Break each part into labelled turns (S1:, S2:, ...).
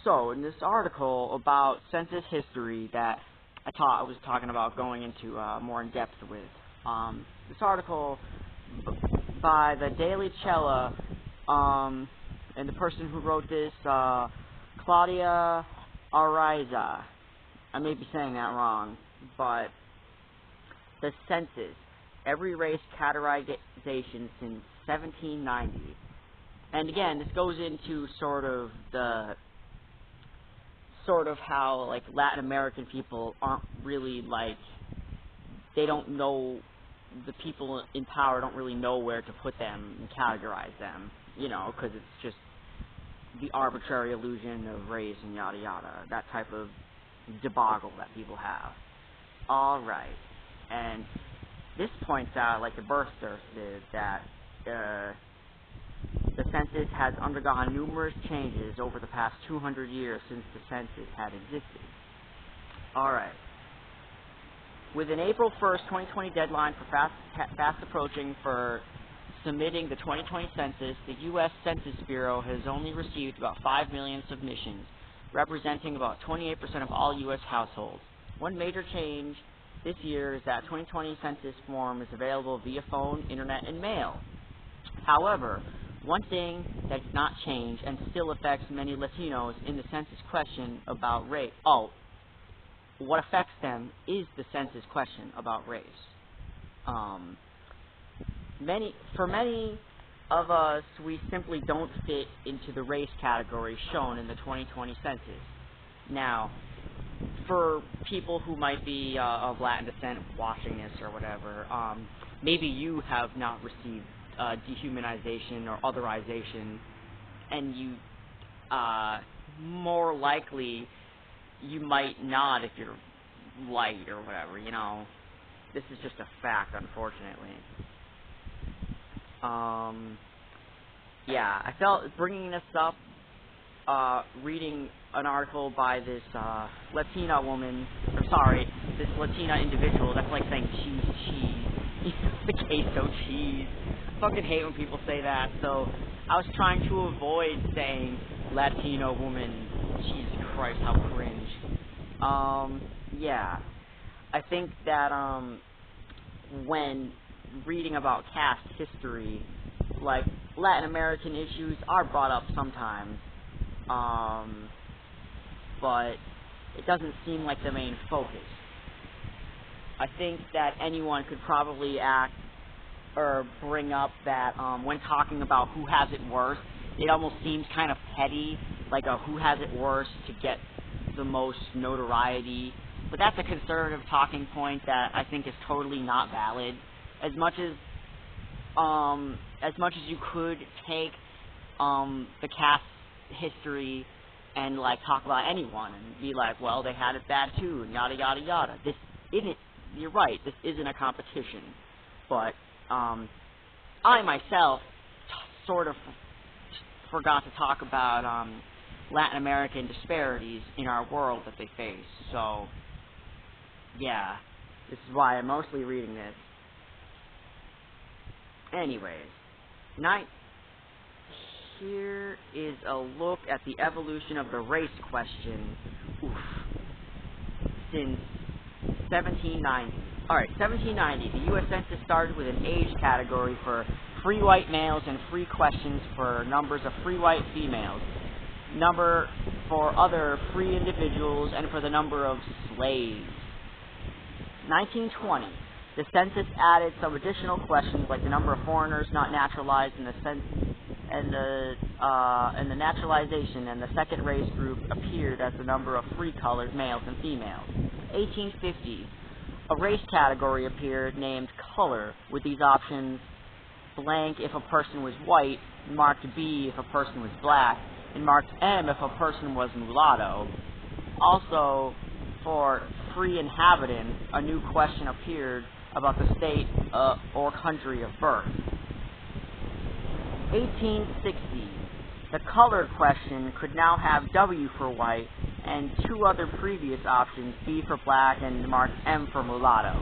S1: So, in this article about census history that I was talking about going into more in depth with, this article by the Daily Cella, and the person who wrote this, Claudia Araiza. I may be saying that wrong, but the census, every race categorization since 1790. And again, this goes into sort of how, like, Latin American people aren't really, like, they don't know, the people in power don't really know where to put them and categorize them, you know, because it's just the arbitrary illusion of race and yada yada, that type of debacle that people have. Alright, and this points out, like the birth cert did, that the census has undergone numerous changes over the past 200 years since the census had existed. Alright. With an April 1st, 2020 deadline for fast approaching for submitting the 2020 census, the U.S. Census Bureau has only received about 5 million submissions, representing about 28% of all U.S. households. One major change this year is that 2020 census form is available via phone, internet, and mail. However, one thing that did not change and still affects many Latinos in the census question about race. What affects them is the census question about race. For many of us, we simply don't fit into the race category shown in the 2020 census. Now, for people who might be of Latin descent watching this or whatever, maybe you have not received dehumanization or otherization, and you more likely you might not if you're light or whatever, you know. This is just a fact, unfortunately. Yeah, I felt bringing this up, reading an article by this Latina woman, this Latina individual. That's like saying cheese, the queso cheese. I fucking hate when people say that, so I was trying to avoid saying Latino woman. Jesus Christ, how cringe. Yeah, I think that when reading about caste history, like, Latin American issues are brought up sometimes, but it doesn't seem like the main focus. I think that anyone could probably bring up that when talking about who has it worse, it almost seems kind of petty, like a who has it worse to get the most notoriety. But that's a conservative talking point that I think is totally not valid. As much as you could take the caste history and, like, talk about anyone and be like, well, they had it bad too, and yada yada yada. This isn't. You're right. This isn't a competition. But I myself sort of forgot to talk about Latin American disparities in our world that they face. So, yeah, this is why I'm mostly reading this. Anyways, here is a look at the evolution of the race question since 1790. Alright, 1790, the U.S. Census started with an age category for free white males and free questions for numbers of free white females, number for other free individuals, and for the number of slaves. 1920, the census added some additional questions like the number of foreigners not naturalized in the the naturalization, and the second race group appeared as the number of free colored males and females. 1850, a race category appeared named color, with these options: blank if a person was white, marked B if a person was black, and marked M if a person was mulatto. Also, for free inhabitant, a new question appeared about the state or country of birth. 1860, the colored question could now have W for white and two other previous options, B for black and marked M for mulatto.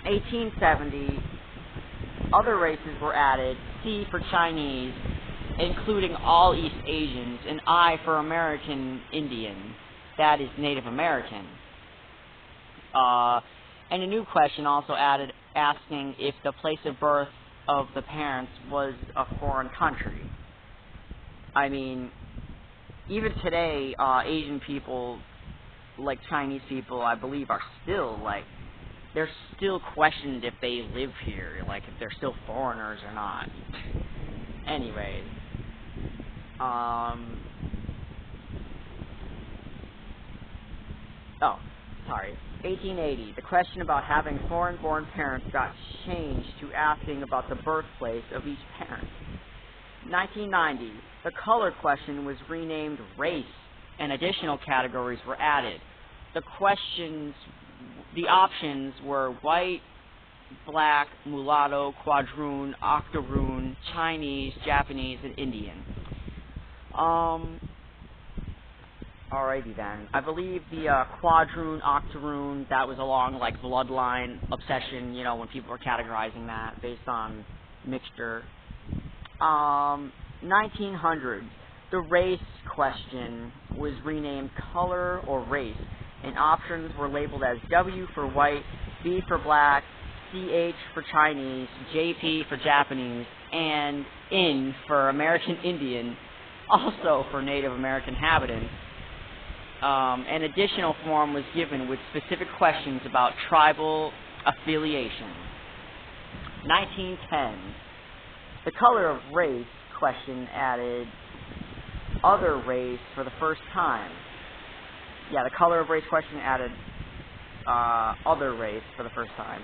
S1: 1870, other races were added, C for Chinese including all East Asians, and I for American Indian, that is Native American. And a new question also added, asking if the place of birth of the parents was a foreign country. I mean, even today, Asian people, like Chinese people, I believe, are still, like, they're still questioned if they live here, like, if they're still foreigners or not. Anyways, oh, sorry. 1880, the question about having foreign-born parents got changed to asking about the birthplace of each parent. 1990, the color question was renamed race, and additional categories were added. The options were white, black, mulatto, quadroon, octoroon, Chinese, Japanese, and Indian. Alrighty then. I believe the quadroon, octoroon, that was along like bloodline obsession, you know, when people were categorizing that based on mixture. 1900s, the race question was renamed color or race, and options were labeled as W for white, B for black, CH for Chinese, JP for Japanese, and IN for American Indian, also for Native American inhabitants. An additional form was given with specific questions about tribal affiliation. 1910. The color of race question added other race for the first time. Yeah, the color of race question added other race for the first time.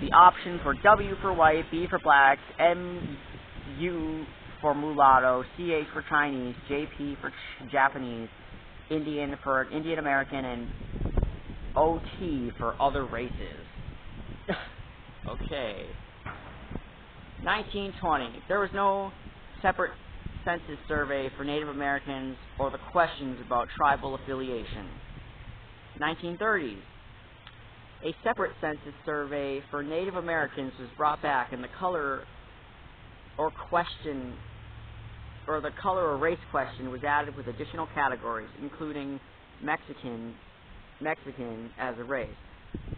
S1: The options were W for white, B for black, MU for mulatto, CH for Chinese, JP for Japanese, Indian for Indian American, and OT for other races. Okay. 1920. There was no separate census survey for Native Americans or the questions about tribal affiliation. 1930s. A separate census survey for Native Americans was brought back, and the color or race question was added with additional categories, including Mexican as a race.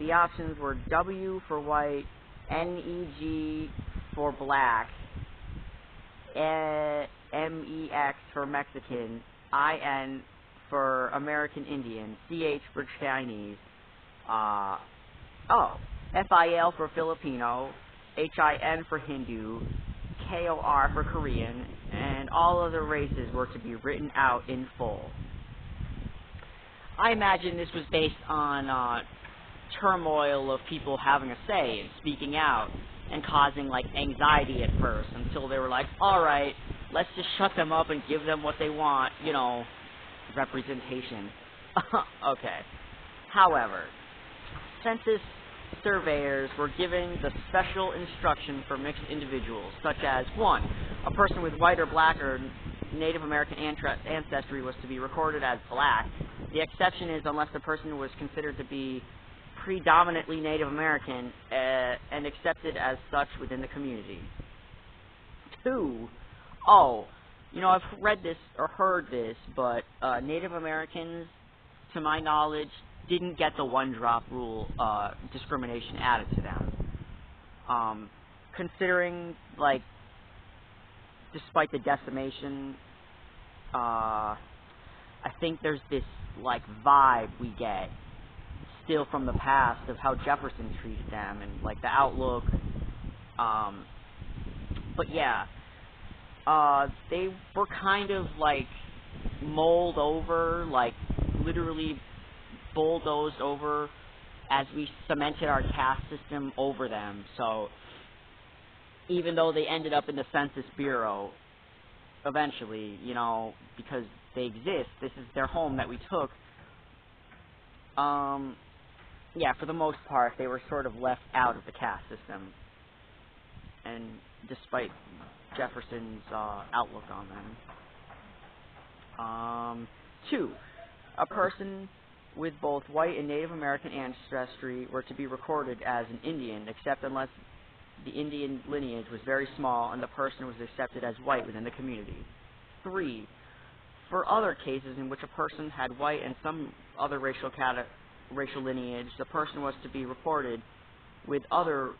S1: The options were W for white, NEG for black, MEX for Mexican, IN for American Indian, CH for Chinese, FIL for Filipino, HIN for Hindu, KOR for Korean, and all other races were to be written out in full. I imagine this was based on turmoil of people having a say and speaking out and causing like anxiety at first until they were like, alright, let's just shut them up and give them what they want, you know, representation. Okay. However, census surveyors were given the special instruction for mixed individuals, such as 1. A person with white or black or Native American ancestry was to be recorded as black. The exception is unless the person was considered to be predominantly Native American and accepted as such within the community. 2. I've read this or heard this, but Native Americans, to my knowledge, didn't get the one-drop rule discrimination added to them. Considering, like, despite the decimation, I think there's this, like, vibe we get still from the past of how Jefferson treated them and, like, the outlook. But, yeah, they were kind of, like, mulled over, like, literally bulldozed over as we cemented our caste system over them. So even though they ended up in the Census Bureau eventually, you know, because they exist, this is their home that we took, yeah, for the most part, they were sort of left out of the caste system. And despite Jefferson's outlook on them. 2. A person with both white and Native American ancestry were to be recorded as an Indian, except unless the Indian lineage was very small and the person was accepted as white within the community. 3. For other cases in which a person had white and some other racial lineage, the person was to be reported with other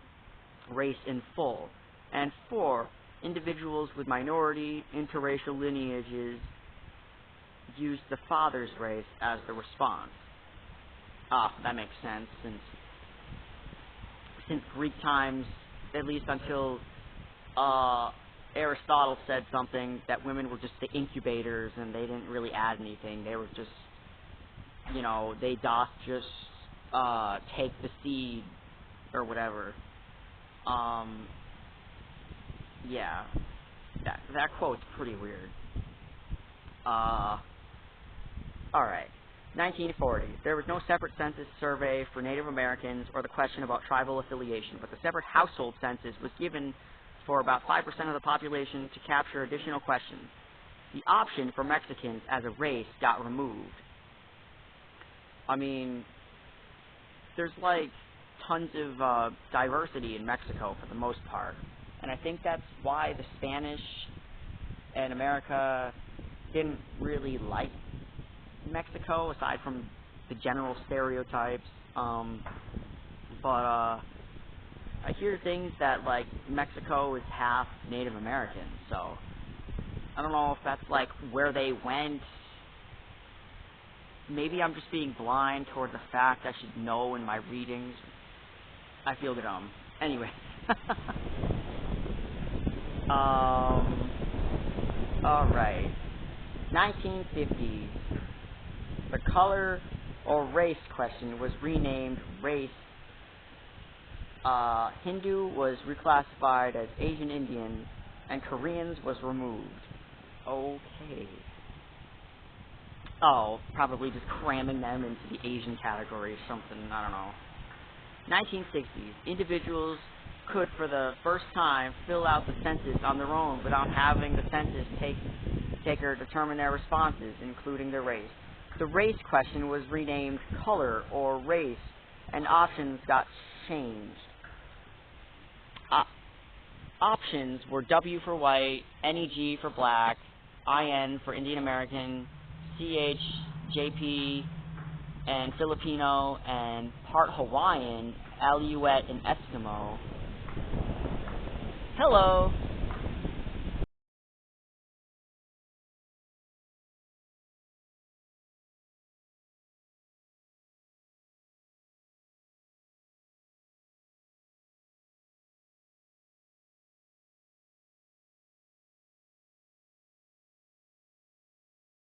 S1: race in full. And 4. Individuals with minority interracial lineages used the father's race as the response. That makes sense, since Greek times, at least until Aristotle said something that women were just the incubators and they didn't really add anything. They were just, they doth just take the seed or whatever. Yeah, that quote's pretty weird. Alright. 1940. There was no separate census survey for Native Americans or the question about tribal affiliation, but the separate household census was given for about 5% of the population to capture additional questions. The option for Mexicans as a race got removed. I mean, there's like tons of diversity in Mexico for the most part, and I think that's why the Spanish and America didn't really like Mexico, aside from the general stereotypes, but I hear things that, like, Mexico is half Native American, so I don't know if that's, like, where they went. Maybe I'm just being blind toward the fact I should know in my readings. I feel dumb. Anyway. Alright. 1950s. The color or race question was renamed race. Hindu was reclassified as Asian Indian, and Koreans was removed. Okay. Oh, probably just cramming them into the Asian category or something, I don't know. 1960s. Individuals could, for the first time, fill out the census on their own without having the census taker determine their responses, including their race. The race question was renamed color or race, and options got changed. Options were W for white, NEG for black, IN for Indian American, CH, JP, and Filipino, and part Hawaiian, Aleut, and Eskimo. Hello!